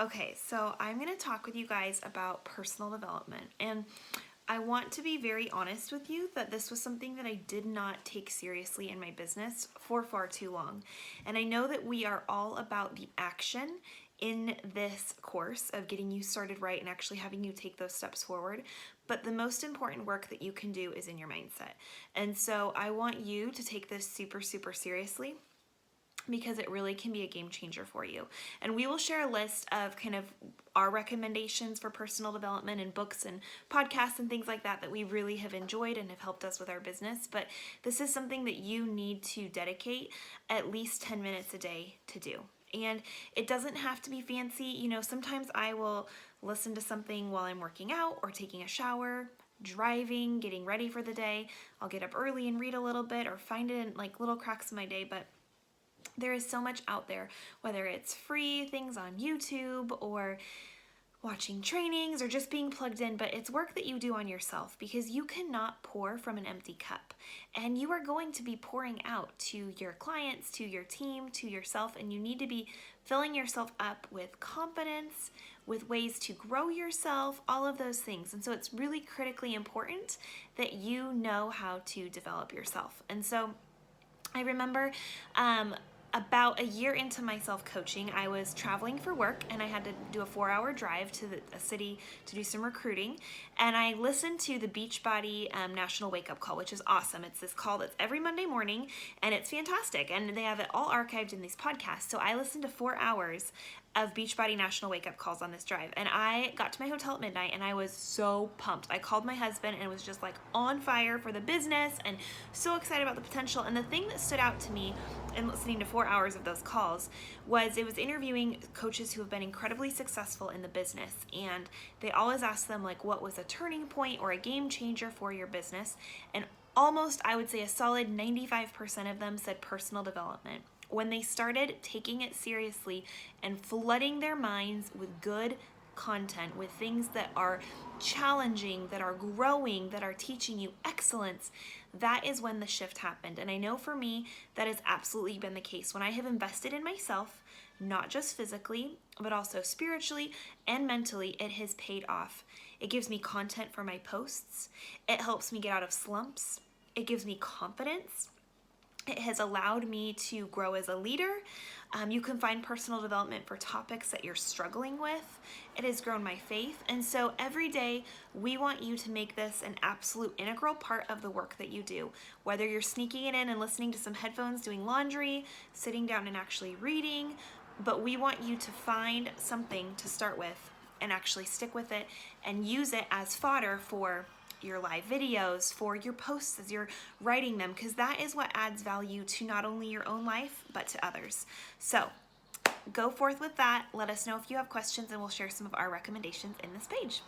Okay, so I'm going to talk with you guys about personal development. And I want to be very honest with you that this was something that I did not take seriously in my business for far too long. And I know that we are all about the action in this course of getting you started right and actually having you take those steps forward. But the most important work that you can do is in your mindset. And so I want you to take this super, super seriously, because it really can be a game changer for you. And we will share a list of kind of our recommendations for personal development and books and podcasts and things like that that we really have enjoyed and have helped us with our business. But this is something that you need to dedicate at least 10 minutes a day to do. And it doesn't have to be fancy. You know, sometimes I will listen to something while I'm working out or taking a shower, driving, getting ready for the day. I'll get up early and read a little bit or find it in like little cracks in my day. But there is so much out there, whether it's free things on YouTube or watching trainings or just being plugged in, but it's work that you do on yourself, because you cannot pour from an empty cup. And you are going to be pouring out to your clients, to your team, to yourself, and you need to be filling yourself up with confidence, with ways to grow yourself, all of those things. And so it's really critically important that you know how to develop yourself. And so I remember about a year into my self-coaching, I was traveling for work and I had to do a 4-hour drive to a city to do some recruiting. And I listened to the Beachbody National Wake Up Call, which is awesome. It's this call that's every Monday morning and it's fantastic. And they have it all archived in these podcasts. So I listened to 4 hours of Beachbody National Wake Up Calls on this drive. And I got to my hotel at midnight and I was so pumped. I called my husband and was just like on fire for the business and so excited about the potential. And the thing that stood out to me in listening to 4 hours of those calls was it was interviewing coaches who have been incredibly successful in the business. And they always ask them like, what was a turning point or a game changer for your business? And almost, I would say a solid 95% of them said personal development. When they started taking it seriously and flooding their minds with good content, with things that are challenging, that are growing, that are teaching you excellence, that is when the shift happened. And I know for me, that has absolutely been the case. When I have invested in myself, not just physically, but also spiritually and mentally, it has paid off. It gives me content for my posts. It helps me get out of slumps. It gives me confidence. It has allowed me to grow as a leader. You can find personal development for topics that you're struggling with. It has grown my faith. And so every day we want you to make this an absolute integral part of the work that you do. Whether you're sneaking it in and listening to some headphones, doing laundry, sitting down and actually reading, but we want you to find something to start with and actually stick with it and use it as fodder for your live videos, for your posts as you're writing them, because that is what adds value to not only your own life, but to others. So go forth with that. Let us know if you have questions and we'll share some of our recommendations in this page.